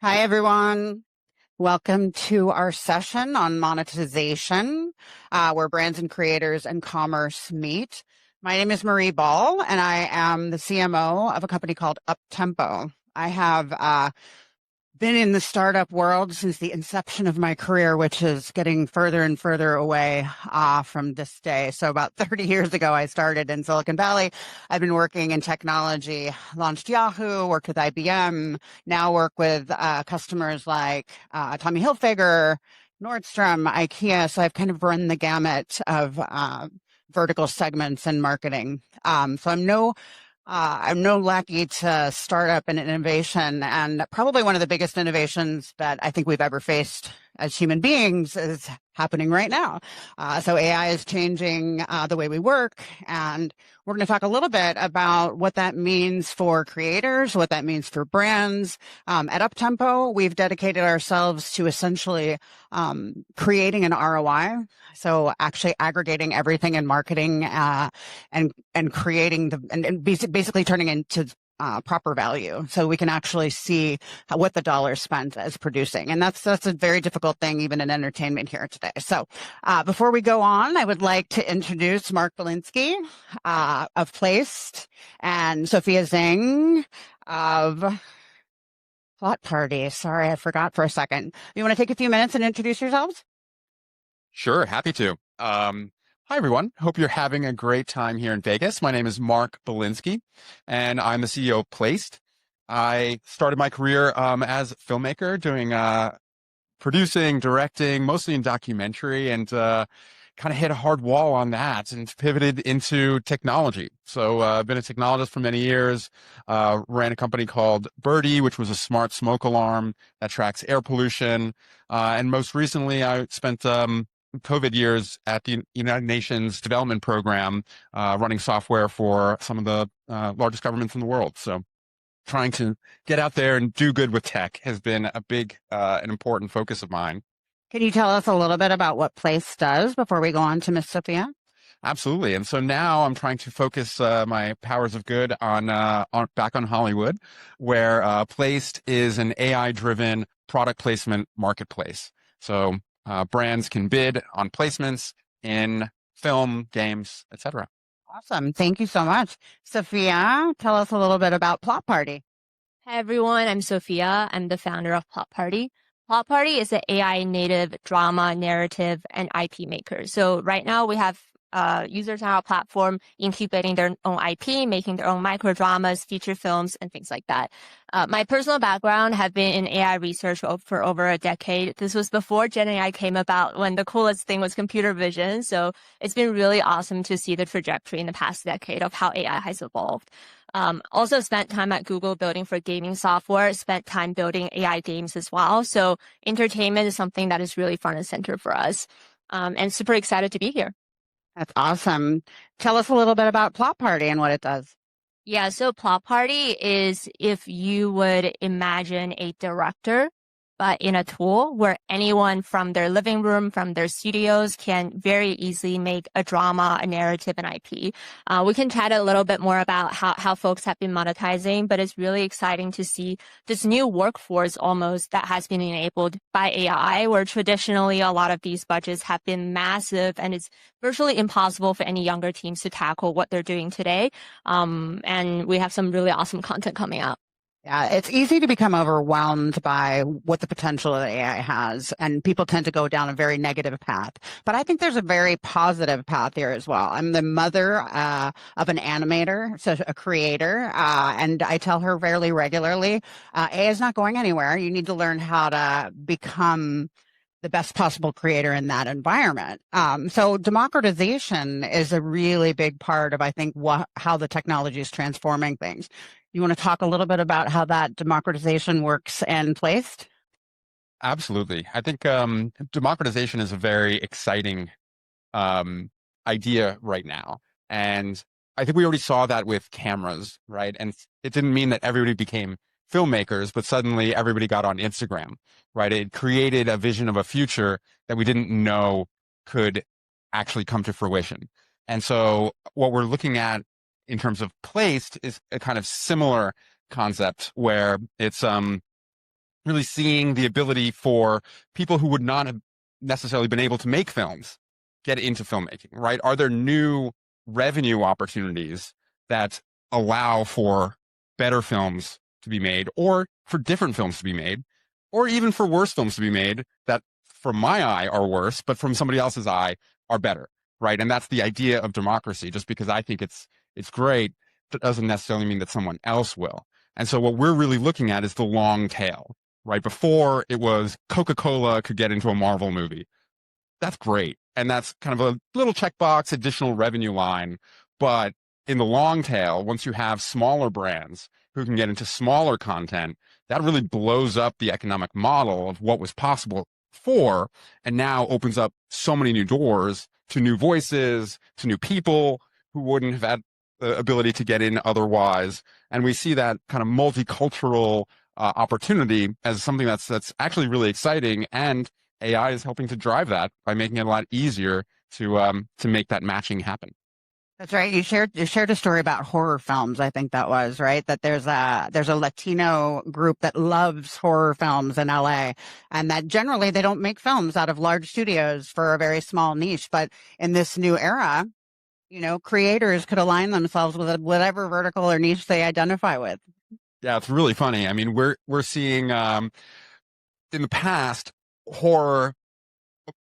Hi, everyone. Welcome to our session on monetization, where brands and creators and commerce meet. My name is Marie Bahl, and I am the CMO of a company called Uptempo. I have been in the startup world since the inception of my career, which is getting further and further away from this day. So about 30 years ago, I started in Silicon Valley. I've been working in technology, launched Yahoo, worked with IBM, now work with customers like Tommy Hilfiger, Nordstrom, IKEA. So I've kind of run the gamut of vertical segments and marketing. So I'm no lackey to startup and innovation, and probably one of the biggest innovations that I think we've ever faced as human beings is happening right now. So AI is changing the way we work, and we're going to talk a little bit about what that means for creators, what that means for brands. At Uptempo, we've dedicated ourselves to essentially creating an ROI. So actually aggregating everything in marketing and creating and basically turning into proper value, so we can actually see what the dollar spent is producing, and that's a very difficult thing even in entertainment here today. So before we go on, I would like to introduce Mark Belinsky of Playste and Sophia Xing of Plot Party. Sorry, I forgot for a second. You want to take a few minutes and introduce yourselves? Sure, happy to. Hi, everyone. Hope you're having a great time here in Vegas. My name is Mark Belinsky, and I'm the CEO of Playste. I started my career as a filmmaker, doing producing, directing, mostly in documentary, and kind of hit a hard wall on that and pivoted into technology. So I've been a technologist for many years, ran a company called Birdie, which was a smart smoke alarm that tracks air pollution. And most recently, I spent COVID years at the United Nations Development Program, running software for some of the largest governments in the world. So trying to get out there and do good with tech has been a big and important focus of mine. Can you tell us a little bit about what Place does before we go on to Miss Sophia? Absolutely. And so now I'm trying to focus my powers of good on back on Hollywood, where Playste is an AI-driven product placement marketplace. So brands can bid on placements in film, games, etc. Awesome. Thank you so much. Sophia, tell us a little bit about Plot Party. Hi everyone, I'm Sophia. I'm the founder of Plot Party. Plot Party is an AI native drama, narrative, and IP maker. So right now we have users on our platform incubating their own IP, making their own micro dramas, feature films, and things like that. My personal background have been in AI research for over a decade. This was before Gen AI came about, when the coolest thing was computer vision. So it's been really awesome to see the trajectory in the past decade of how AI has evolved. Also spent time at Google building for gaming software, spent time building AI games as well. So entertainment is something that is really front and center for us. And super excited to be here. That's awesome. Tell us a little bit about Plot Party and what it does. Yeah, so Plot Party is if you would imagine a director, but in a tool where anyone from their living room, from their studios can very easily make a drama, a narrative, an IP. We can chat a little bit more about how folks have been monetizing, but it's really exciting to see this new workforce almost that has been enabled by AI, where traditionally a lot of these budgets have been massive and it's virtually impossible for any younger teams to tackle what they're doing today. And we have some really awesome content coming out. Yeah, it's easy to become overwhelmed by what the potential of AI has, and people tend to go down a very negative path. But I think there's a very positive path here as well. I'm the mother of an animator, so a creator, and I tell her fairly regularly, AI is not going anywhere. You need to learn how to become the best possible creator in that environment. So democratization is a really big part of, I think, how the technology is transforming things. You want to talk a little bit about how that democratization works and placed? Absolutely. I think democratization is a very exciting idea right now. And I think we already saw that with cameras, right? And it didn't mean that everybody became filmmakers, but suddenly everybody got on Instagram, right? It created a vision of a future that we didn't know could actually come to fruition. And so what we're looking at in terms of Playste is a kind of similar concept where it's really seeing the ability for people who would not have necessarily been able to make films get into filmmaking, right? Are there new revenue opportunities that allow for better films to be made, or for different films to be made, or even for worse films to be made that from my eye are worse, but from somebody else's eye are better, right? And that's the idea of democracy. Just because I think it's great, that doesn't necessarily mean that someone else will. And so what we're really looking at is the long tail, right? Before it was Coca-Cola could get into a Marvel movie. That's great. And that's kind of a little checkbox additional revenue line. But in the long tail, once you have smaller brands who can get into smaller content, that really blows up the economic model of what was possible before, and now opens up so many new doors to new voices, to new people who wouldn't have had the ability to get in otherwise. And we see that kind of multicultural opportunity as something that's actually really exciting, and AI is helping to drive that by making it a lot easier to make that matching happen. That's right. You shared a story about horror films. I think that was right. That there's a Latino group that loves horror films in LA, and that generally they don't make films out of large studios for a very small niche. But in this new era, creators could align themselves with whatever vertical or niche they identify with. Yeah, it's really funny. I mean, we're seeing in the past horror,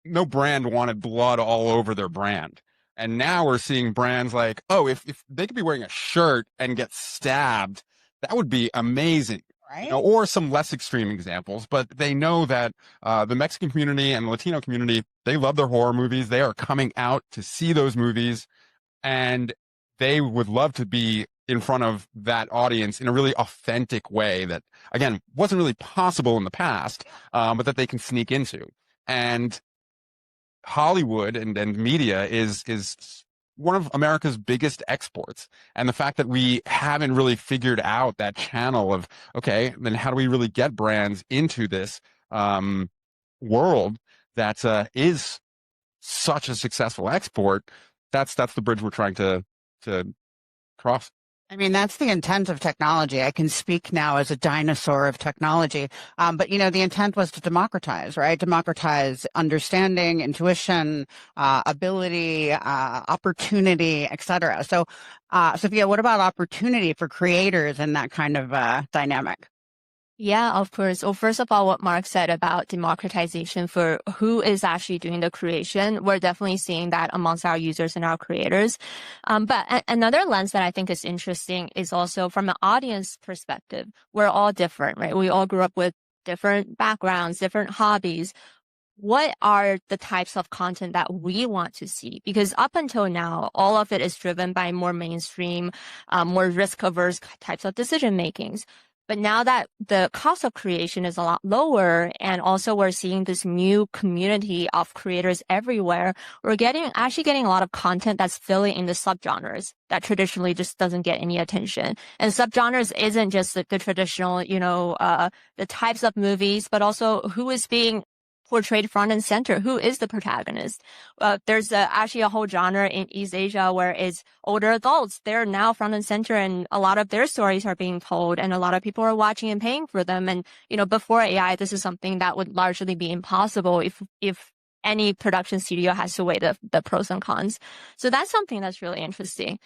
no brand wanted blood all over their brand. And now we're seeing brands like, oh, if they could be wearing a shirt and get stabbed, that would be amazing. Right. Or some less extreme examples, but they know that the Mexican community and Latino community, they love their horror movies. They are coming out to see those movies, and they would love to be in front of that audience in a really authentic way that, again, wasn't really possible in the past, but that they can sneak into. And Hollywood and media is one of America's biggest exports. And the fact that we haven't really figured out that channel of, okay, then how do we really get brands into this world that is such a successful export? That's the bridge we're trying to cross. I mean, that's the intent of technology. I can speak now as a dinosaur of technology. But, the intent was to democratize, right? Democratize understanding, intuition, ability, opportunity, et cetera. So, Sophia, what about opportunity for creators in that kind of dynamic? Yeah, of course. Well, first of all, what Mark said about democratization for who is actually doing the creation, we're definitely seeing that amongst our users and our creators. But another lens that I think is interesting is also from an audience perspective. We're all different, right? We all grew up with different backgrounds, different hobbies. What are the types of content that we want to see? Because up until now, all of it is driven by more mainstream, more risk-averse types of decision makings. But now that the cost of creation is a lot lower, and also we're seeing this new community of creators everywhere, we're actually getting a lot of content that's filling in the subgenres that traditionally just doesn't get any attention. And subgenres isn't just the traditional, the types of movies, but also who is being portrayed front and center. Who is the protagonist? There's actually a whole genre in East Asia where it's older adults. They're now front and center, and a lot of their stories are being told, and a lot of people are watching and paying for them. And, before AI, this is something that would largely be impossible if any production studio has to weigh the pros and cons. So that's something that's really interesting.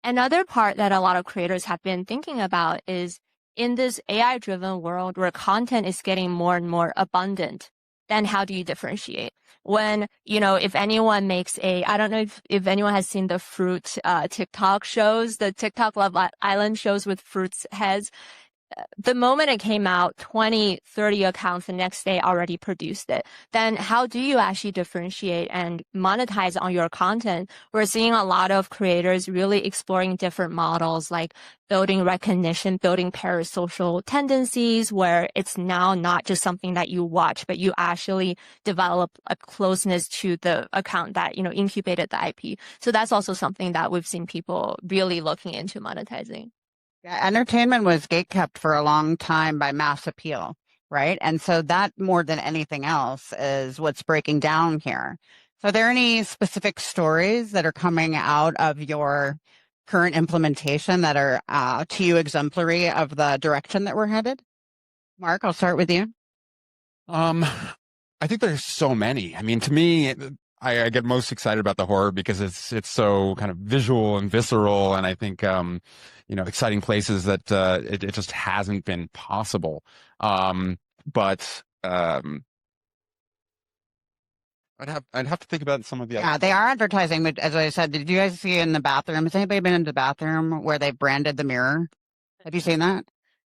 Another part that a lot of creators have been thinking about is in this AI-driven world where content is getting more and more abundant, then how do you differentiate? When, if anyone makes I don't know if anyone has seen the fruit TikTok shows, the TikTok Love Island shows with fruits heads. The moment it came out, 20, 30 accounts the next day already produced it. Then how do you actually differentiate and monetize on your content? We're seeing a lot of creators really exploring different models, like building recognition, building parasocial tendencies, where it's now not just something that you watch, but you actually develop a closeness to the account that, incubated the IP. So that's also something that we've seen people really looking into monetizing. Yeah, entertainment was gatekept for a long time by mass appeal, right? And so that more than anything else is what's breaking down here. So are there any specific stories that are coming out of your current implementation that are to you exemplary of the direction that we're headed? Mark, I'll start with you. I think there's so many. I mean, to me, I get most excited about the horror because it's so kind of visual and visceral, and I think exciting places that it just hasn't been possible. But I'd have to think about some of the other. Yeah, they are advertising, but as I said, did you guys see in the bathroom? Has anybody been in the bathroom where they branded the mirror? Have you seen that?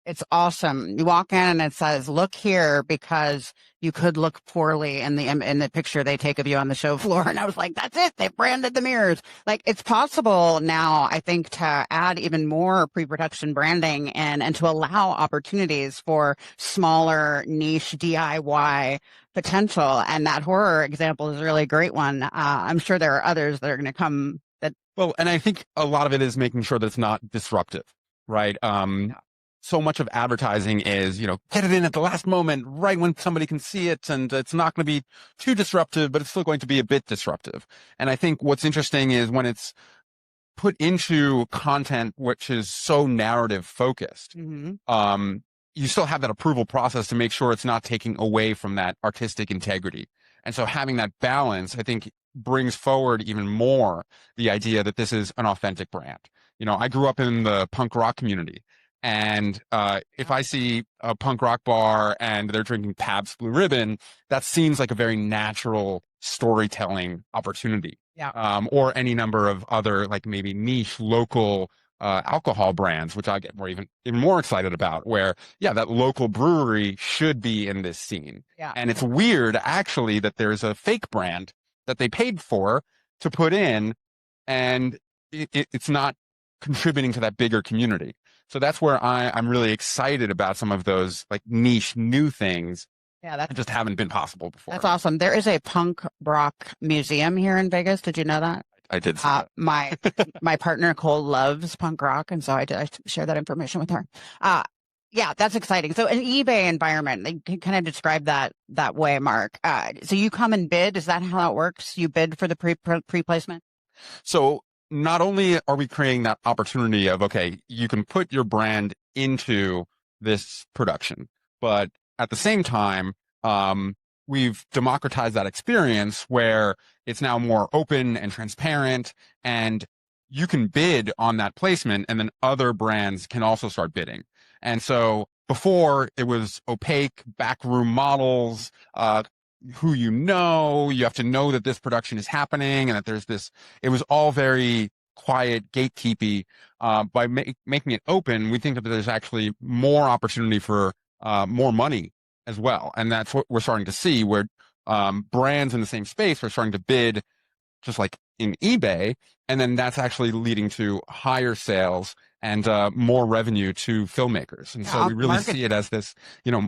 It's awesome. You walk in and it says, "Look here," because you could look poorly in the picture they take of you on the show floor. And I was like, "That's it. They branded the mirrors." Like it's possible now, I think, to add even more pre-production branding and to allow opportunities for smaller niche DIY potential. And that horror example is a really great one. I'm sure there are others that are going to come. That Well, and I think a lot of it is making sure that it's not disruptive, right? So much of advertising is, get it in at the last moment, right when somebody can see it, and it's not going to be too disruptive, but it's still going to be a bit disruptive. And I think what's interesting is when it's put into content which is so narrative focused, you still have that approval process to make sure it's not taking away from that artistic integrity. And so having that balance, I think, brings forward even more the idea that this is an authentic brand. I grew up in the punk rock community. And if I see a punk rock bar and they're drinking Pabst Blue Ribbon, that seems like a very natural storytelling opportunity. Yeah. Or any number of other, like maybe niche local alcohol brands, which I get even more excited about, where, yeah, that local brewery should be in this scene. Yeah. And it's weird, actually, that there's a fake brand that they paid for to put in, and it's not contributing to that bigger community. So that's where I'm really excited about some of those like niche new things Yeah, that just haven't been possible before. that's awesome. There is a punk rock museum here in Vegas. Did you know that? I did see that. My partner Nicole loves punk rock, and so I share that information with her. Yeah, that's exciting. So an eBay environment, they can kind of describe that way, Mark. So you come and bid. Is that how it works? You bid for the pre-placement? So not only are we creating that opportunity of, okay, you can put your brand into this production, but at the same time, we've democratized that experience where it's now more open and transparent, and you can bid on that placement, and then other brands can also start bidding. And so before, it was opaque backroom models, who you have to know that this production is happening and that there's this. It was all very quiet, gatekeepy. By making it open, we think that there's actually more opportunity for more money as well. And that's what we're starting to see, where brands in the same space are starting to bid just like in eBay. And then that's actually leading to higher sales and more revenue to filmmakers. And so we really see it as this,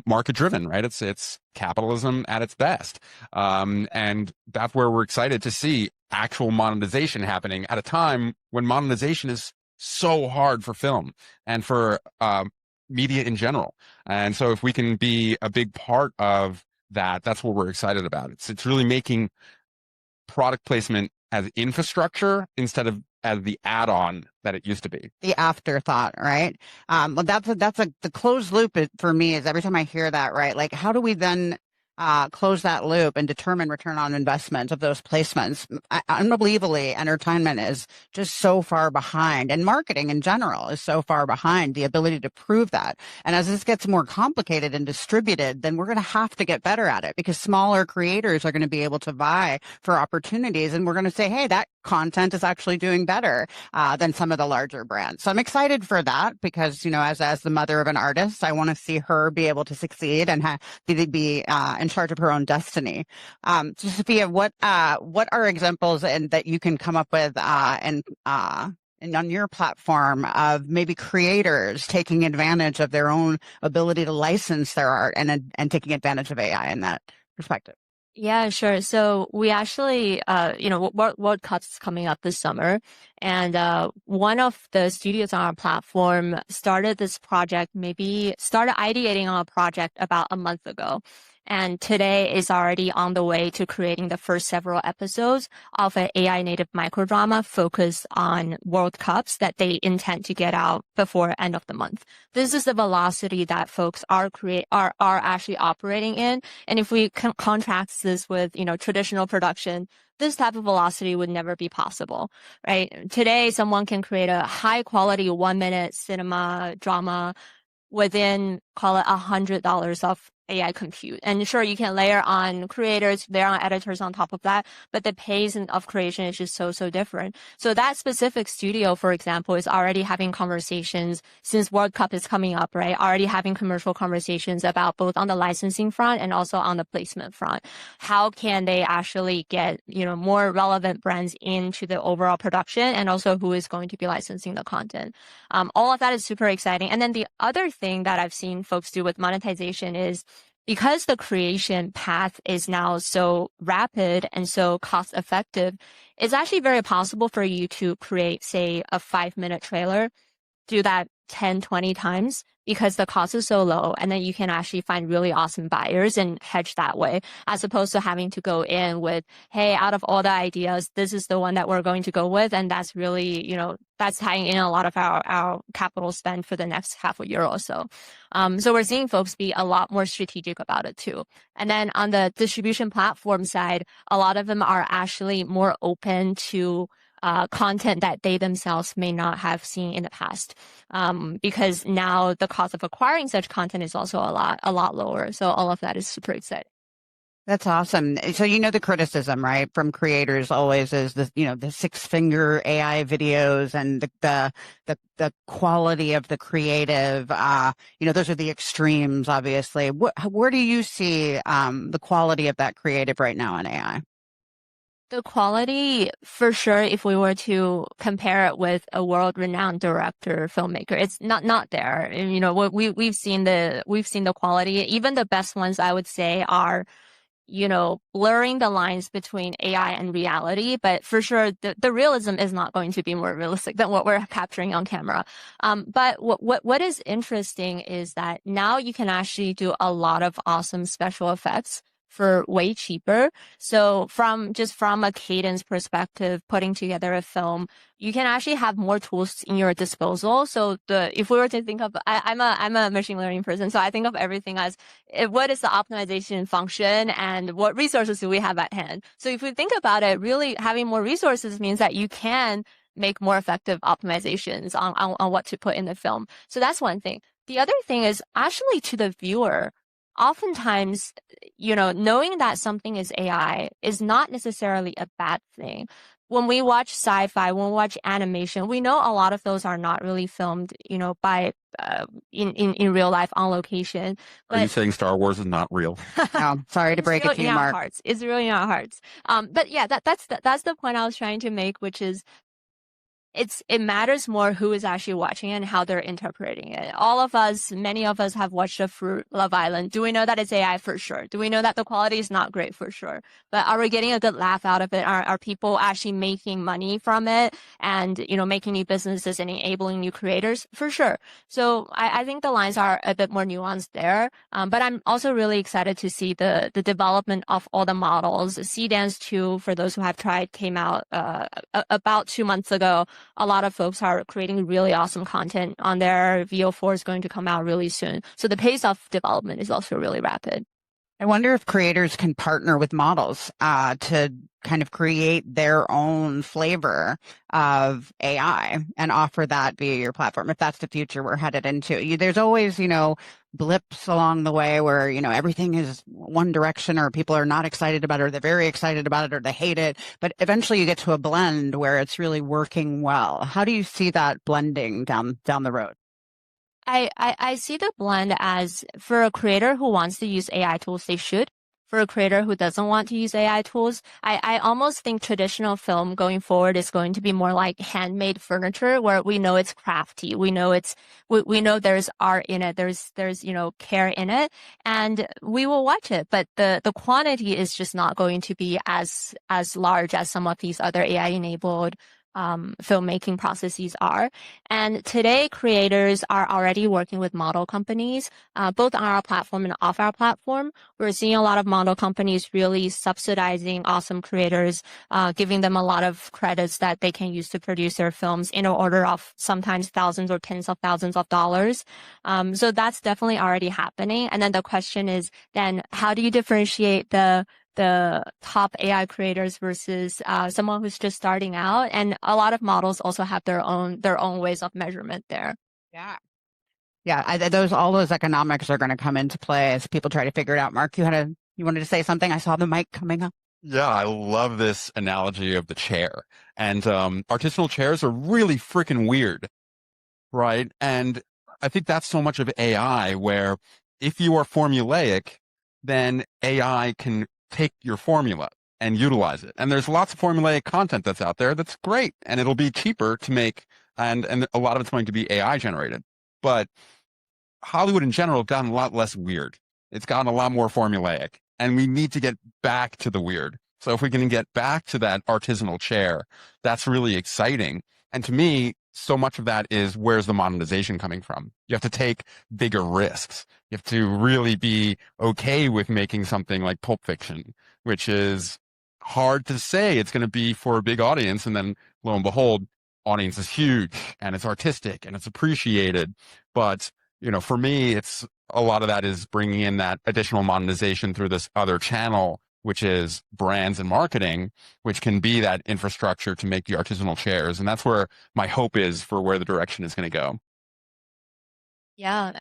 market driven, right? It's capitalism at its best. And that's where we're excited to see actual monetization happening at a time when monetization is so hard for film and for media in general. And so if we can be a big part of that, that's what we're excited about. It's really making product placement as infrastructure instead of as the add-on that it used to be. The afterthought, right? Well, the closed loop for me is every time I hear that, right? Like, how do we then close that loop and determine return on investment of those placements? Unbelievably, entertainment is just so far behind, and marketing in general is so far behind the ability to prove that. And as this gets more complicated and distributed, then we're going to have to get better at it, because smaller creators are going to be able to vie for opportunities, and we're going to say, hey, that content is actually doing better than some of the larger brands. So I'm excited for that, because, as the mother of an artist, I want to see her be able to succeed and be in charge of her own destiny. So Sophia, what are examples that you can come up with and on your platform of maybe creators taking advantage of their own ability to license their art and taking advantage of AI in that perspective? Yeah, sure. So we actually, World Cup's coming up this summer, and one of the studios on our platform started ideating on a project about a month ago. And today is already on the way to creating the first several episodes of an AI native microdrama focused on World Cups that they intend to get out before end of the month. This is the velocity that folks are actually operating in. And if we contrast this with, traditional production, this type of velocity would never be possible, right? Today, someone can create a high quality 1 minute cinema drama within, call it $100 of AI compute. And sure, you can layer on creators, layer on editors on top of that, but the pace of creation is just so different. So that specific studio, for example, is already having conversations since World Cup is coming up, right? Already having commercial conversations about both on the licensing front and also on the placement front. How can they actually get, more relevant brands into the overall production, and also who is going to be licensing the content? All of that is super exciting. And then the other thing that I've seen folks do with monetization is, because the creation path is now so rapid and so cost effective, it's actually very possible for you to create, say, a 5 minute trailer, do that 10, 20 times because the cost is so low. And then you can actually find really awesome buyers and hedge that way, as opposed to having to go in with, hey, out of all the ideas, this is the one that we're going to go with. And that's really, that's tying in a lot of our capital spend for the next half a year or so. So we're seeing folks be a lot more strategic about it too. And then on the distribution platform side, a lot of them are actually more open to content that they themselves may not have seen in the past, because now the cost of acquiring such content is also a lot lower. So all of that is super exciting. That's awesome. So the criticism, right, from creators always is the 6-finger AI videos and the quality of the creative. Those are the extremes, obviously. Where do you see the quality of that creative right now in AI? The quality, for sure, if we were to compare it with a world-renowned director, filmmaker, it's not there. And, we've seen the quality. Even the best ones, I would say, are, blurring the lines between AI and reality. But for sure, the realism is not going to be more realistic than what we're capturing on camera. But what is interesting is that now you can actually do a lot of awesome special effects for way cheaper. So from a cadence perspective, putting together a film, you can actually have more tools in your disposal. So if we were to think of, I'm a machine learning person, so I think of everything as what is the optimization function and what resources do we have at hand. So if we think about it, really having more resources means that you can make more effective optimizations on what to put in the film. So that's one thing. The other thing is actually, to the viewer, oftentimes, knowing that something is AI is not necessarily a bad thing. When we watch sci-fi, when we watch animation, we know a lot of those are not really filmed, by in real life on location. Are you saying Star Wars is not real? No, sorry to break it to you, Mark. It's really in our hearts. But yeah, that's the point I was trying to make, which is, it matters more who is actually watching and how they're interpreting it. Many of us have watched Love Island. Do we know that it's AI? For sure. Do we know that the quality is not great? For sure. But are we getting a good laugh out of it? Are people actually making money from it and, making new businesses and enabling new creators? For sure. So I think the lines are a bit more nuanced there. But I'm also really excited to see the development of all the models. Seedance 2, for those who have tried, came out about 2 months ago. A lot of folks are creating really awesome content on there. VO4 is going to come out really soon. So the pace of development is also really rapid. I wonder if creators can partner with models to kind of create their own flavor of AI and offer that via your platform, if that's the future we're headed into. There's always, blips along the way where, everything is one direction, or people are not excited about it, or they're very excited about it, or they hate it. But eventually you get to a blend where it's really working well. How do you see that blending down the road? I see the blend as, for a creator who wants to use AI tools, they should. For a creator who doesn't want to use AI tools, I almost think traditional film going forward is going to be more like handmade furniture, where we know it's crafty. We know we know there's art in it. There's care in it, and we will watch it. But the quantity is just not going to be as large as some of these other AI enabled filmmaking processes are. And today, creators are already working with model companies, both on our platform and off our platform. We're seeing a lot of model companies really subsidizing awesome creators, giving them a lot of credits that they can use to produce their films in an order of sometimes thousands or tens of thousands of dollars. So that's definitely already happening. And then the question is then how do you differentiate the top AI creators versus someone who's just starting out? And a lot of models also have their own ways of measurement there. Yeah. Yeah, all those economics are going to come into play as people try to figure it out. Mark, you wanted to say something? I saw the mic coming up. Yeah, I love this analogy of the chair. And artisanal chairs are really freaking weird, right? And I think that's so much of AI, where if you are formulaic, then AI can take your formula and utilize it. And there's lots of formulaic content that's out there that's great, and it'll be cheaper to make, and a lot of it's going to be AI generated. But Hollywood in general has gotten a lot less weird. It's gotten a lot more formulaic, and we need to get back to the weird. So if we can get back to that artisanal chair, that's really exciting. And to me, so much of that is, where's the monetization coming from? You have to take bigger risks. You have to really be okay with making something like Pulp Fiction, which is hard to say it's going to be for a big audience. And then lo and behold, audience is huge and it's artistic and it's appreciated. But, for me, it's a lot of that is bringing in that additional monetization through this other channel, which is brands and marketing, which can be that infrastructure to make the artisanal chairs. And that's where my hope is for where the direction is going to go. Yeah,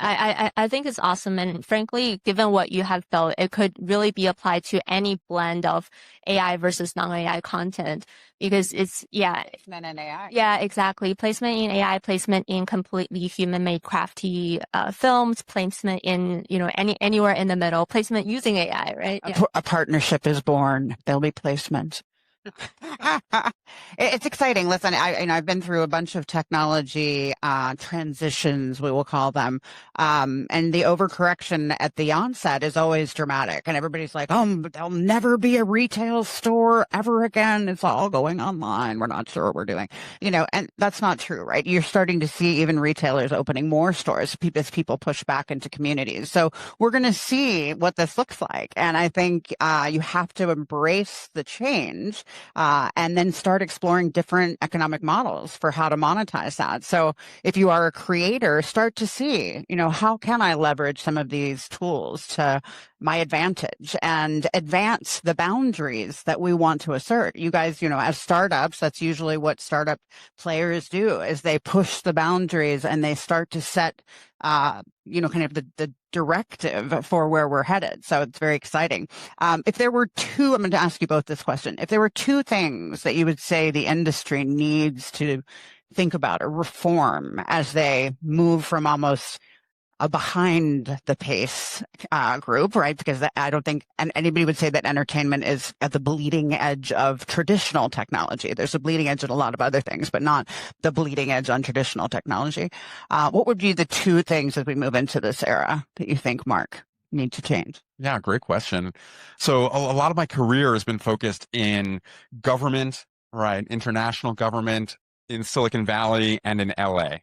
I think it's awesome. And frankly, given what you have built, it could really be applied to any blend of AI versus non-AI content, because Placement in AI. Yeah, exactly. Placement in AI, placement in completely human-made crafty films, placement in, anywhere in the middle, placement using AI, right? Yeah. A partnership is born. There'll be placement. It's exciting. Listen, I've been through a bunch of technology transitions, we will call them, and the overcorrection at the onset is always dramatic, and everybody's like, "Oh, there'll never be a retail store ever again. It's all going online. We're not sure what we're doing," and that's not true, right? You're starting to see even retailers opening more stores as people push back into communities. So we're going to see what this looks like, and I think you have to embrace the change. And then start exploring different economic models for how to monetize that. So if you are a creator, start to see, how can I leverage some of these tools to my advantage and advance the boundaries that we want to assert. You guys, as startups, that's usually what startup players do, is they push the boundaries and they start to set, kind of the directive for where we're headed. So it's very exciting. If there were I'm going to ask you both this question. If there were two things that you would say the industry needs to think about or reform as they move from almost a behind the pace group, right? Because I don't think anybody would say that entertainment is at the bleeding edge of traditional technology. There's a bleeding edge in a lot of other things, but not the bleeding edge on traditional technology. What would be the two things as we move into this era that you think, Mark, need to change? Yeah, great question. So a lot of my career has been focused in government, right? International government in Silicon Valley and in LA.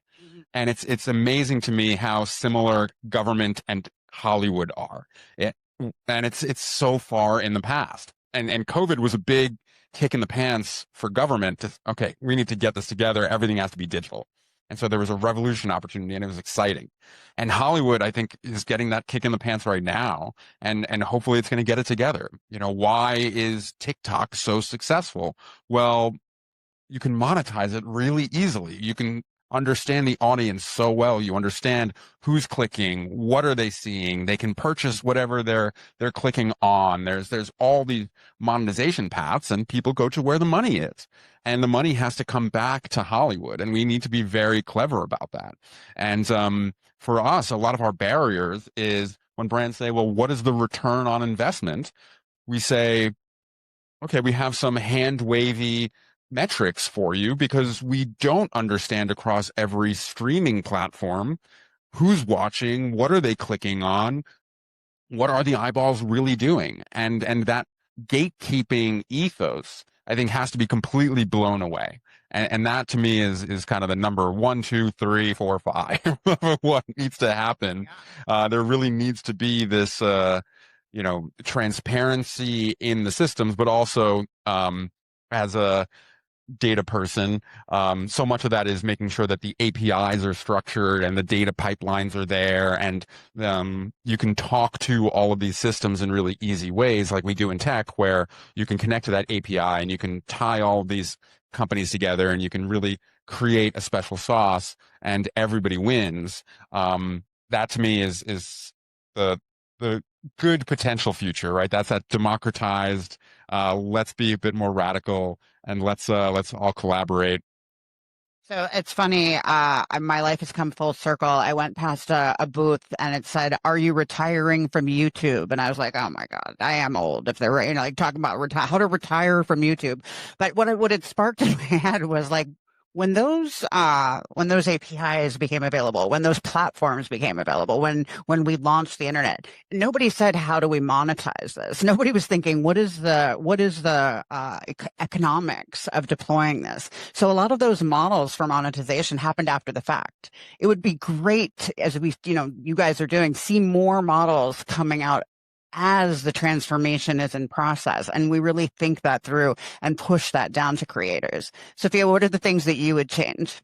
And it's amazing to me how similar government and Hollywood are. And it's so far in the past. And COVID was a big kick in the pants for government okay, we need to get this together. Everything has to be digital. And so there was a revolution opportunity, and it was exciting. And Hollywood, I think, is getting that kick in the pants right now. And hopefully it's going to get it together. Why is TikTok so successful? Well, you can monetize it really easily. You can understand the audience so well. You understand who's clicking, what are they seeing. They can purchase whatever they're clicking on. There's all these monetization paths, and people go to where the money is. And the money has to come back to Hollywood, and we need to be very clever about that. And for us, a lot of our barriers is when brands say, well, what is the return on investment? We say, okay, we have some hand-wavy metrics for you because we don't understand across every streaming platform who's watching, what are they clicking on, what are the eyeballs really doing, and that gatekeeping ethos, I think, has to be completely blown away. And that to me is kind of the number 1, 2, 3, 4, 5 of what needs to happen. There really needs to be this, transparency in the systems, but also, as a data person. So much of that is making sure that the APIs are structured and the data pipelines are there, and you can talk to all of these systems in really easy ways, like we do in tech, where you can connect to that API and you can tie all of these companies together, and you can really create a special sauce, and everybody wins. That to me is the the good potential future, right? That's that democratized. Let's be a bit more radical, and let's all collaborate. So it's funny. My life has come full circle. I went past a booth and it said, "Are you retiring from YouTube?" And I was like, "Oh my God, I am old." If they're like talking about how to retire from YouTube, but what it sparked in my head was like, when those APIs became available, when those platforms became available, when we launched the internet, nobody said, "How do we monetize this?" Nobody was thinking, what is the economics of deploying this? So a lot of those models for monetization happened after the fact. It would be great, as you guys are doing, see more models coming out as the transformation is in process, and we really think that through and push that down to creators. Sophia, what are the things that you would change?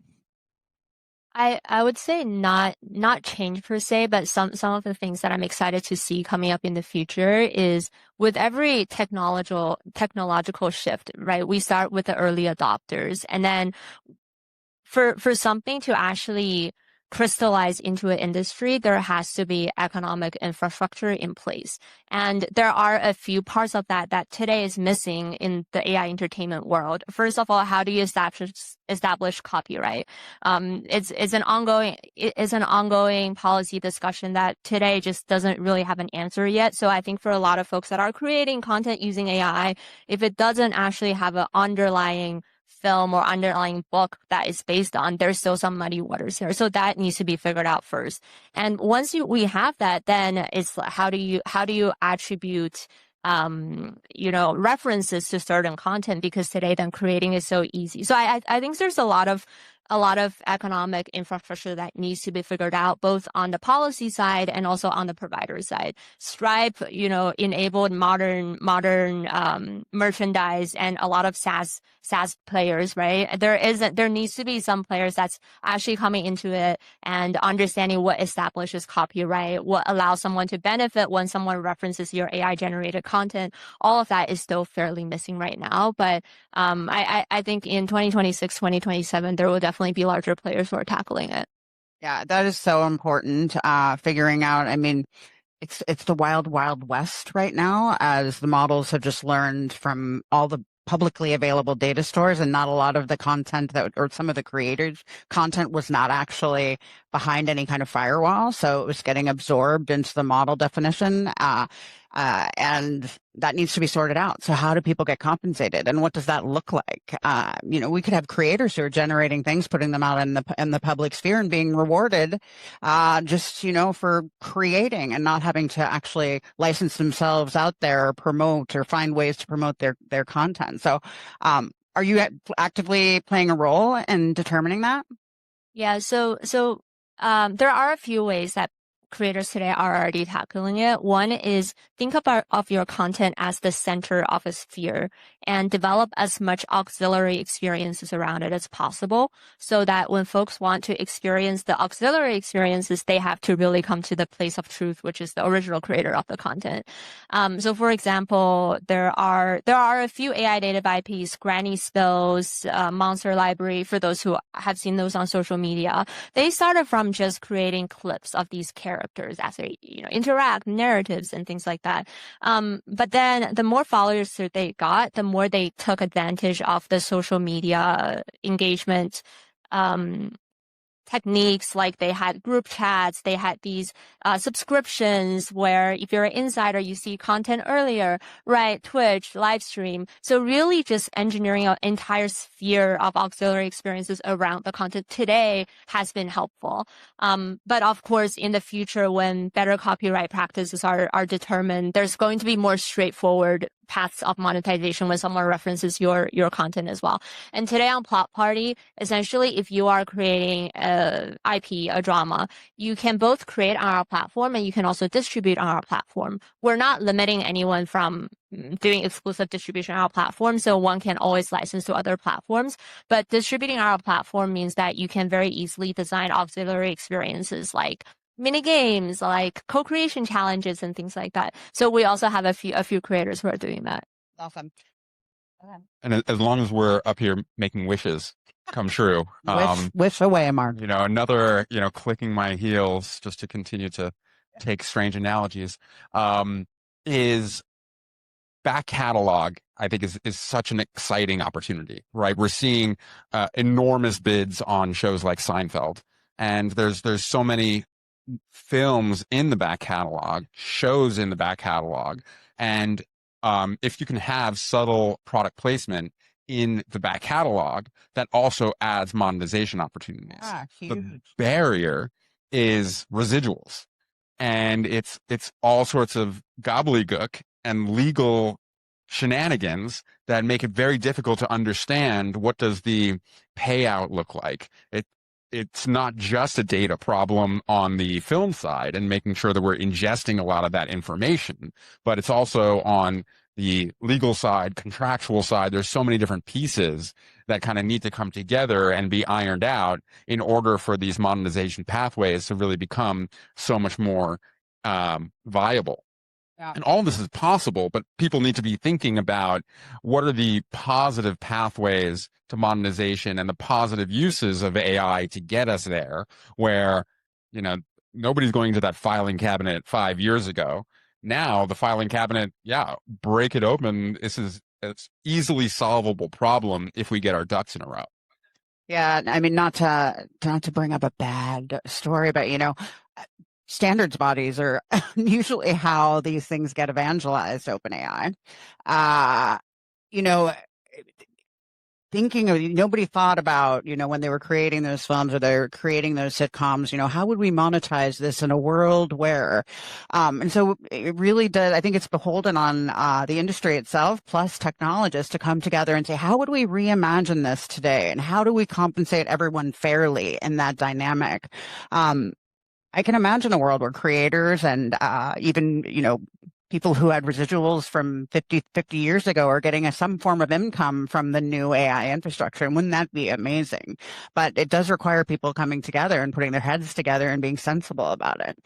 I would say not change per se, but some of the things that I'm excited to see coming up in the future is with every technological shift, right? We start with the early adopters, and then for something to actually crystallize into an industry, there has to be economic infrastructure in place. And there are a few parts of that today is missing in the AI entertainment world. First of all, how do you establish copyright? It's an ongoing policy discussion that today just doesn't really have an answer yet. So I think for a lot of folks that are creating content using AI, if it doesn't actually have an underlying film or underlying book that is based on, there's still some muddy waters here. So that needs to be figured out first. And once we have that, then it's how do you attribute references to certain content, because today then creating is so easy. So I think there's a lot of economic infrastructure that needs to be figured out, both on the policy side and also on the provider side. Stripe, enabled modern merchandise and a lot of SaaS players, right? There needs to be some players that's actually coming into it and understanding what establishes copyright, what allows someone to benefit when someone references your AI generated content. All of that is still fairly missing right now. But I think in 2026, 2027, there will definitely be larger players who are tackling it. Yeah, that is so important. Figuring out, I mean, it's the wild, wild west right now, as the models have just learned from all the publicly available data stores, and not a lot of the content or some of the creators' content was not actually behind any kind of firewall. So it was getting absorbed into the model definition. And that needs to be sorted out. So how do people get compensated, and what does that look like? We could have creators who are generating things, putting them out in the public sphere, and being rewarded, for creating and not having to actually license themselves out there or promote or find ways to promote their content. So, are you actively playing a role in determining that? Yeah. So there are a few ways that creators today are already tackling it. One is think of your content as the center of a sphere and develop as much auxiliary experiences around it as possible, so that when folks want to experience the auxiliary experiences, they have to really come to the place of truth, which is the original creator of the content. So for example, there are a few AI native IPs, Granny Spills, Monster Library, for those who have seen those on social media. They started from just creating clips of these characters as they interact, narratives and things like that. But then the more followers that they got, the more they took advantage of the social media engagement techniques. Like they had group chats, they had these subscriptions where if you're an insider, you see content earlier, right? Twitch, live stream. So really just engineering an entire sphere of auxiliary experiences around the content today has been helpful. But of course, in the future, when better copyright practices are determined, there's going to be more straightforward paths of monetization when someone references your content as well. And today on Plot Party, essentially, if you are creating a IP, a drama, you can both create on our platform and you can also distribute on our platform. We're not limiting anyone from doing exclusive distribution on our platform, so one can always license to other platforms. But distributing on our platform means that you can very easily design auxiliary experiences like mini games, like co-creation challenges and things like that. So we also have a few creators who are doing that. Awesome. And as long as we're up here making wishes come true, wish away, Mark. Another, clicking my heels just to continue to take strange analogies, is back catalog. I think is such an exciting opportunity, right? We're seeing enormous bids on shows like Seinfeld, and there's so many films in the back catalog, shows in the back catalog, and if you can have subtle product placement in the back catalog, that also adds monetization opportunities. Huge. The barrier is residuals, and it's all sorts of gobbledygook and legal shenanigans that make it very difficult to understand what does the payout look like. It's not just a data problem on the film side and making sure that we're ingesting a lot of that information, but it's also on the legal side, contractual side. There's so many different pieces that kind of need to come together and be ironed out in order for these monetization pathways to really become so much more viable. Yeah. And all of this is possible, but people need to be thinking about what are the positive pathways to monetization and the positive uses of AI to get us there, where, nobody's going to that filing cabinet 5 years ago. Now the filing cabinet, break it open. It's easily solvable problem if we get our ducks in a row. Yeah, I mean, not to bring up a bad story, but standards bodies are usually how these things get evangelized, OpenAI. Thinking of, nobody thought about, when they were creating those films or they're creating those sitcoms, how would we monetize this in a world where, and so it really does, I think it's beholden on the industry itself, plus technologists to come together and say, how would we reimagine this today? And how do we compensate everyone fairly in that dynamic? I can imagine a world where creators and even, people who had residuals from 50 years ago are getting some form of income from the new AI infrastructure. And wouldn't that be amazing? But it does require people coming together and putting their heads together and being sensible about it.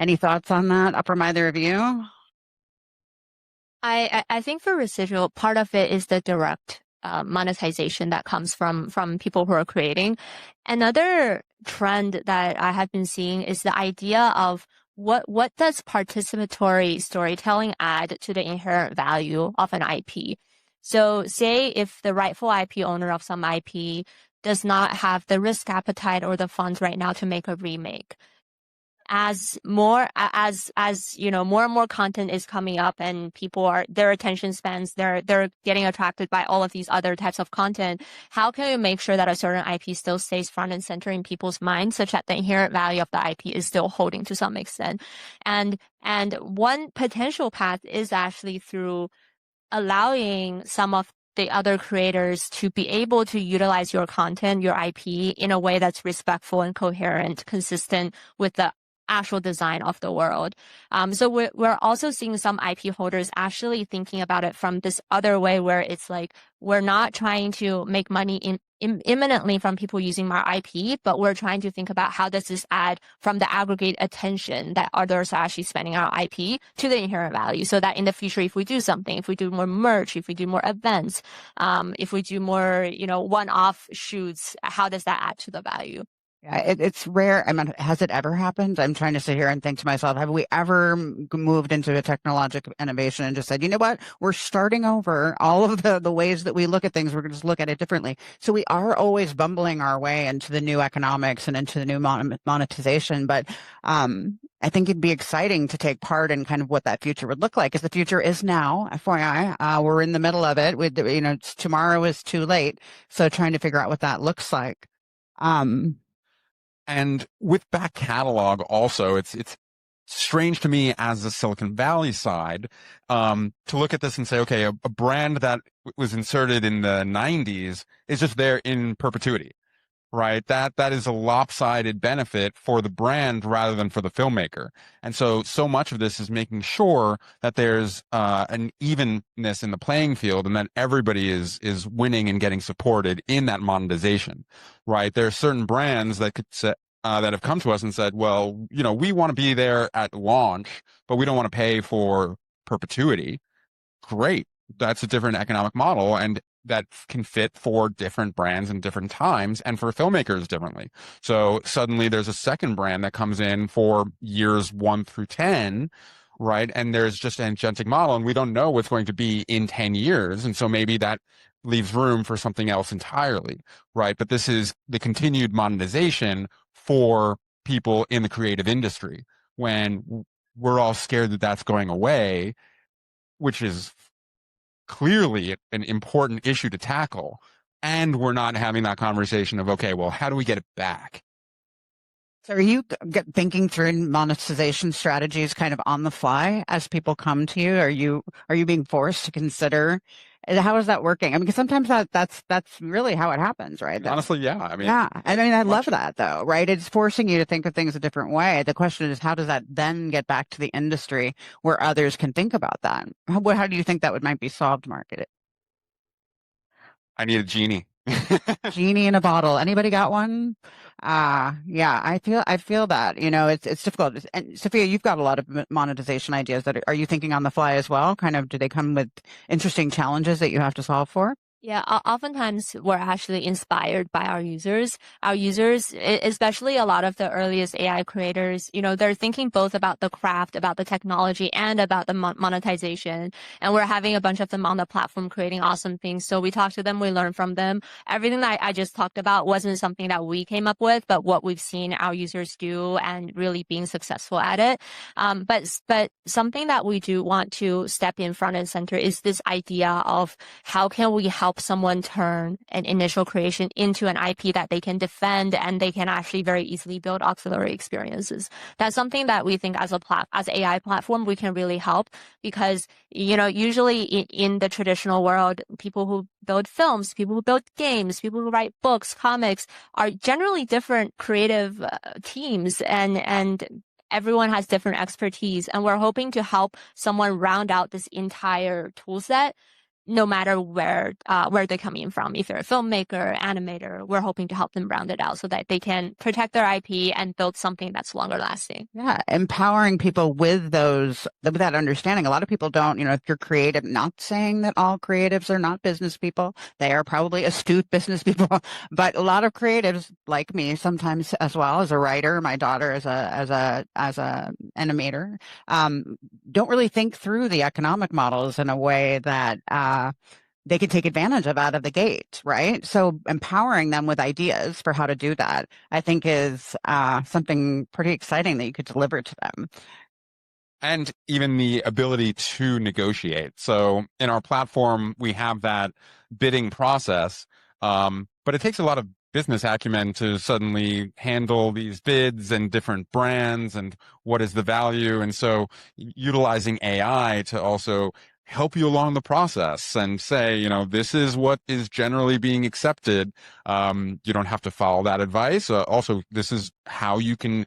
Any thoughts on that from either of you? I think for residual, part of it is the direct monetization that comes from people who are creating. Another trend that I have been seeing is the idea of what does participatory storytelling add to the inherent value of an IP? So say if the rightful IP owner of some IP does not have the risk appetite or the funds right now to make a remake, as more and more content is coming up and people their attention spans, they're getting attracted by all of these other types of content, how can we make sure that a certain IP still stays front and center in people's minds such that the inherent value of the IP is still holding to some extent? And one potential path is actually through allowing some of the other creators to be able to utilize your content, your IP, in a way that's respectful and coherent, consistent with the actual design of the world. So we're also seeing some IP holders actually thinking about it from this other way, where it's like, we're not trying to make money imminently from people using our IP, but we're trying to think about how does this add from the aggregate attention that others are actually spending on our IP to the inherent value, so that in the future, if we do something, if we do more merch, if we do more events, if we do more, one-off shoots, how does that add to the value? Yeah, it's rare. I mean, has it ever happened? I'm trying to sit here and think to myself, have we ever moved into a technological innovation and just said, you know what, we're starting over all of the ways that we look at things. We're going to just look at it differently. So we are always bumbling our way into the new economics and into the new monetization. But I think it'd be exciting to take part in kind of what that future would look like, because the future is now, FYI. We're in the middle of it. Tomorrow is too late. So trying to figure out what that looks like. And with back catalog also, it's strange to me as the Silicon Valley side, to look at this and say, okay, a brand that was inserted in the 90s is just there in perpetuity, right? That is a lopsided benefit for the brand rather than for the filmmaker. And so much of this is making sure that there's an evenness in the playing field and that everybody is winning and getting supported in that monetization, right? There are certain brands that could say, that have come to us and said, well, we want to be there at launch, but we don't want to pay for perpetuity. Great. That's a different economic model, and that can fit for different brands and different times and for filmmakers differently. So suddenly there's a second brand that comes in for years 1 through 10, right? And there's just an agentic model, and we don't know what's going to be in 10 years. And so maybe that leaves room for something else entirely, right? But this is the continued monetization for people in the creative industry when we're all scared that that's going away, which is clearly an important issue to tackle. And we're not having that conversation of, okay, well, how do we get it back? So are you thinking through monetization strategies kind of on the fly as people come to you? Are you being forced to consider, how is that working? I mean, because sometimes that's really how it happens, right? Honestly, yeah. I mean, yeah. I love that though, right? It's forcing you to think of things a different way. The question is, how does that then get back to the industry where others can think about that? How do you think that might be solved, Market? I need a genie. Genie in a bottle. Anybody got one? Yeah, I feel that, it's difficult. And Sophia, you've got a lot of monetization ideas are you thinking on the fly as well? Kind of, do they come with interesting challenges that you have to solve for? Yeah, oftentimes we're actually inspired by our users. Our users, especially a lot of the earliest AI creators, they're thinking both about the craft, about the technology, and about the monetization. And we're having a bunch of them on the platform creating awesome things. So we talk to them, we learn from them. Everything that I just talked about wasn't something that we came up with, but what we've seen our users do and really being successful at it. But something that we do want to step in front and center is this idea of how can we help someone turn an initial creation into an IP that they can defend and they can actually very easily build auxiliary experiences. That's something that we think as AI platform, we can really help because, usually in the traditional world, people who build films, people who build games, people who write books, comics are generally different creative teams and everyone has different expertise. And we're hoping to help someone round out this entire tool set no matter where they're coming from. If they're a filmmaker, animator, we're hoping to help them round it out so that they can protect their IP and build something that's longer lasting. Yeah, empowering people with that understanding. A lot of people don't, if you're creative, not saying that all creatives are not business people. They are probably astute business people, but a lot of creatives like me sometimes as well as a writer, my daughter as a animator, don't really think through the economic models in a way that they could take advantage of out of the gate, right? So empowering them with ideas for how to do that, I think is something pretty exciting that you could deliver to them. And even the ability to negotiate. So in our platform, we have that bidding process, but it takes a lot of business acumen to suddenly handle these bids and different brands and what is the value. And so utilizing AI to also help you along the process and say, this is what is generally being accepted. You don't have to follow that advice. Also, this is how you can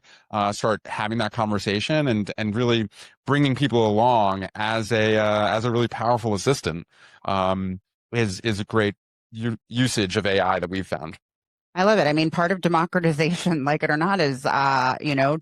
start having that conversation and really bringing people along as a really powerful assistant is a great usage of AI that we've found. I love it. I mean, part of democratization, like it or not, is,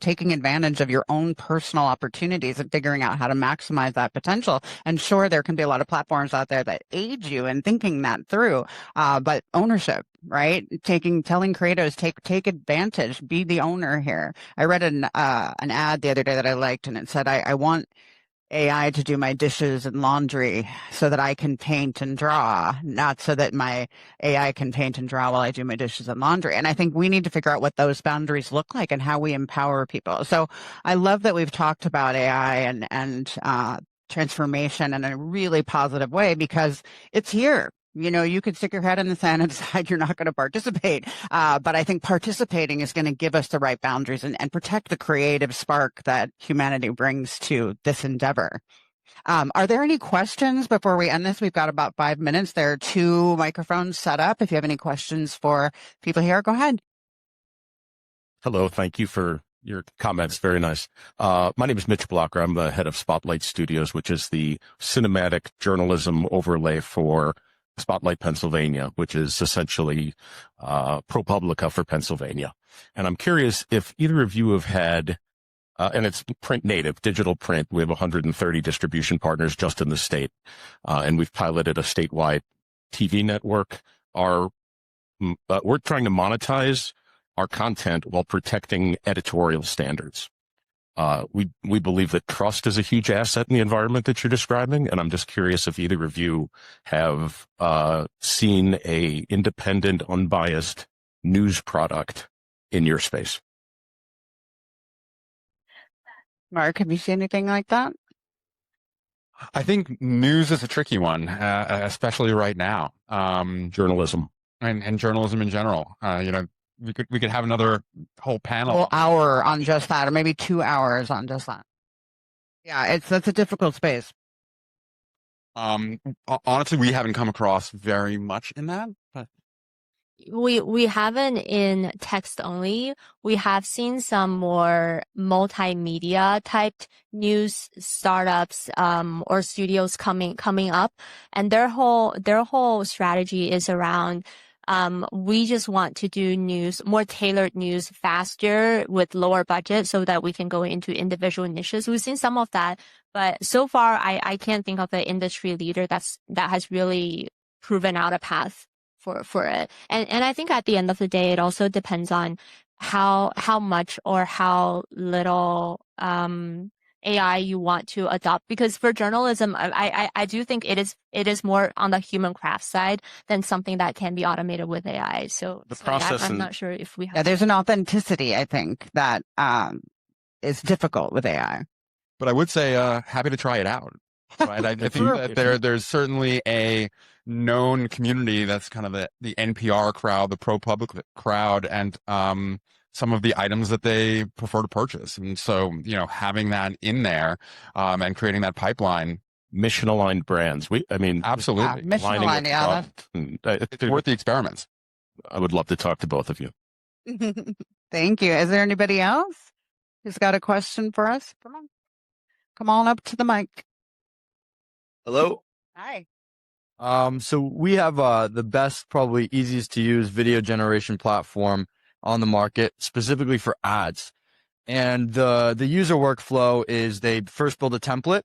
taking advantage of your own personal opportunities and figuring out how to maximize that potential. And sure, there can be a lot of platforms out there that aid you in thinking that through. But ownership, right? Telling creators, take advantage, be the owner here. I read an ad the other day that I liked, and it said, I want AI to do my dishes and laundry so that I can paint and draw, not so that my AI can paint and draw while I do my dishes and laundry. And I think we need to figure out what those boundaries look like and how we empower people. So I love that we've talked about AI and transformation in a really positive way because it's here. You could stick your head in the sand and decide you're not going to participate. But I think participating is going to give us the right boundaries and protect the creative spark that humanity brings to this endeavor. Are there any questions before we end this? We've got about 5 minutes. There are 2 microphones set up. If you have any questions for people here, go ahead. Hello. Thank you for your comments. Very nice. My name is Mitch Blocker. I'm the head of Spotlight Studios, which is the cinematic journalism overlay for Spotlight Pennsylvania, which is essentially ProPublica for Pennsylvania. And I'm curious if either of you have had, and it's print native, digital print. We have 130 distribution partners just in the state, and we've piloted a statewide TV network. We're trying to monetize our content while protecting editorial standards. We believe that trust is a huge asset in the environment that you're describing, and I'm just curious if either of you have seen a independent, unbiased news product in your space. Mark, have you seen anything like that? I think news is a tricky one, especially right now. Journalism and journalism in general. We could have another whole panel. Whole hour on just that, or maybe 2 hours on just that. Yeah, that's a difficult space. Honestly, we haven't come across very much in that, but We haven't in text only. We have seen some more multimedia typed news startups or studios coming up, and their whole strategy is around we just want to do news, more tailored news faster with lower budget so that we can go into individual niches. We've seen some of that, but so far I can't think of an industry leader that has really proven out a path for it. And I think at the end of the day, it also depends on how much or how little AI you want to adopt. Because for journalism, I do think it is more on the human craft side than something that can be automated with AI. So process I'm not sure if we have. Yeah, there's an authenticity, I think, that is difficult with AI. But I would say happy to try it out. Right? I think that there's certainly a known community that's kind of the NPR crowd, the ProPublica crowd, and some of the items that they prefer to purchase. And so, having that in there and creating that pipeline. Mission-aligned brands. Absolutely. Yeah, mission-aligned, yeah. It's worth the experiments. I would love to talk to both of you. Thank you. Is there anybody else who's got a question for us? Come on up to the mic. Hello. Hi. So we have the best, probably easiest to use video generation platform on the market, specifically for ads. And the user workflow is they first build a template,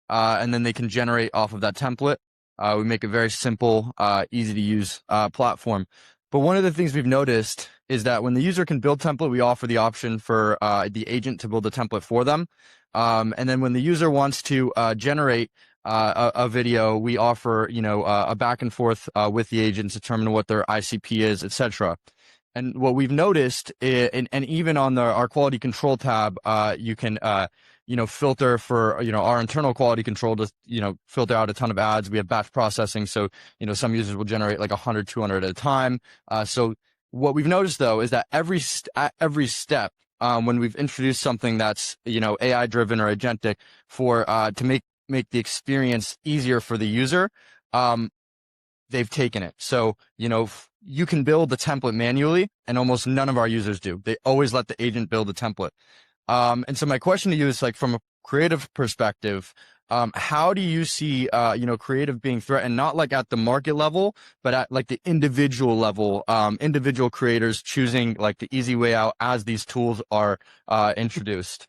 and then they can generate off of that template. We make a very simple, easy to use platform. But one of the things we've noticed is that when the user can build template, we offer the option for the agent to build a template for them. And then when the user wants to generate a video, we offer, a back and forth with the agent to determine what their ICP is, etc. And what we've noticed, and even on our quality control tab, you can, filter for, our internal quality control to, filter out a ton of ads. We have batch processing. So, some users will generate like 100, 200 at a time. So what we've noticed though, is that at every step, when we've introduced something that's, AI driven or agentic to make the experience easier for the user, they've taken it. So, you can build the template manually, and almost none of our users do. They always let the agent build the template. And so my question to you is, like, from a creative perspective, how do you see, creative being threatened, not like at the market level, but at like the individual level, individual creators choosing like the easy way out as these tools are introduced?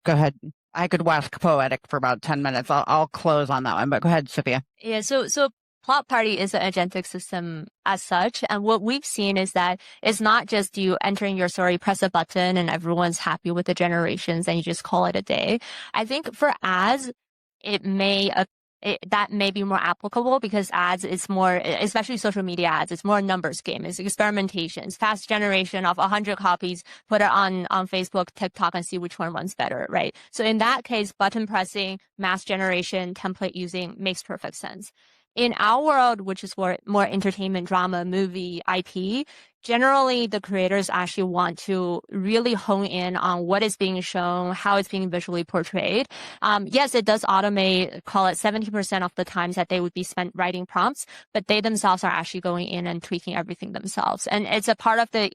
Go ahead. I could wax poetic for about 10 minutes. I'll close on that one, but go ahead, Sophia. Yeah, so Plot Party is an agentic system as such. And what we've seen is that it's not just you entering your story, press a button, and everyone's happy with the generations and you just call it a day. I think for ads, that may be more applicable because ads is more, especially social media ads, it's more a numbers game. It's experimentations, fast generation of 100 copies, put it on Facebook, TikTok, and see which one runs better, right? So in that case, button pressing, mass generation, template using makes perfect sense. In our world, which is for more entertainment, drama, movie, IP, generally the creators actually want to really hone in on what is being shown, how it's being visually portrayed. Yes, it does automate, call it 70% of the times that they would be spent writing prompts, but they themselves are actually going in and tweaking everything themselves. And it's a part of the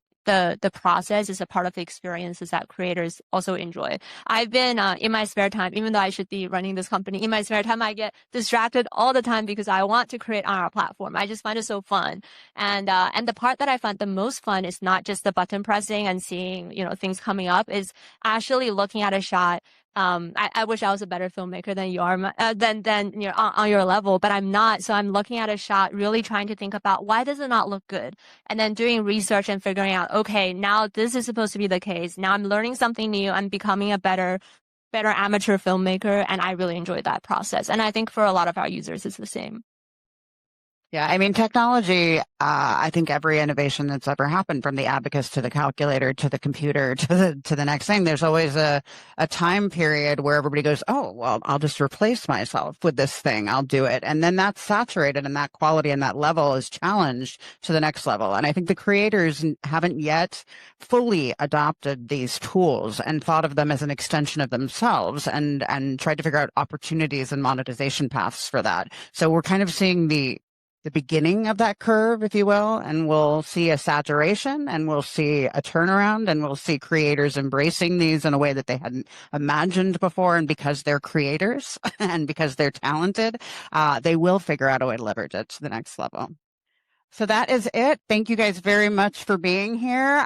process, is a part of the experiences that creators also enjoy. I've been in my spare time, even though I should be running this company, in my spare time I get distracted all the time because I want to create on our platform. I just find it so fun. And the part that I find the most fun is not just the button pressing and seeing, things coming up, is actually looking at a shot. I wish I was a better filmmaker than you are, than on your level, but I'm not. So I'm looking at a shot, really trying to think about why does it not look good, and then doing research and figuring out, okay, now this is supposed to be the case. Now I'm learning something new. I'm becoming a better amateur filmmaker, and I really enjoyed that process. And I think for a lot of our users, it's the same. Yeah, I mean, technology, I think every innovation that's ever happened, from the abacus to the calculator to the computer to the next thing, there's always a time period where everybody goes, oh, well, I'll just replace myself with this thing. I'll do it. And then that's saturated, and that quality and that level is challenged to the next level. And I think the creators haven't yet fully adopted these tools and thought of them as an extension of themselves, and tried to figure out opportunities and monetization paths for that. So we're kind of seeing the beginning of that curve, if you will, and we'll see a saturation, and we'll see a turnaround, and we'll see creators embracing these in a way that they hadn't imagined before. And because they're creators and because they're talented, they will figure out a way to leverage it to the next level. So that is it. Thank you guys very much for being here.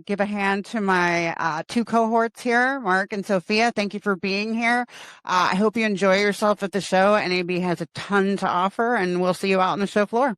Give a hand to my two cohorts here, Mark and Sophia. Thank you for being here. I hope you enjoy yourself at the show. NAB has a ton to offer, and we'll see you out on the show floor.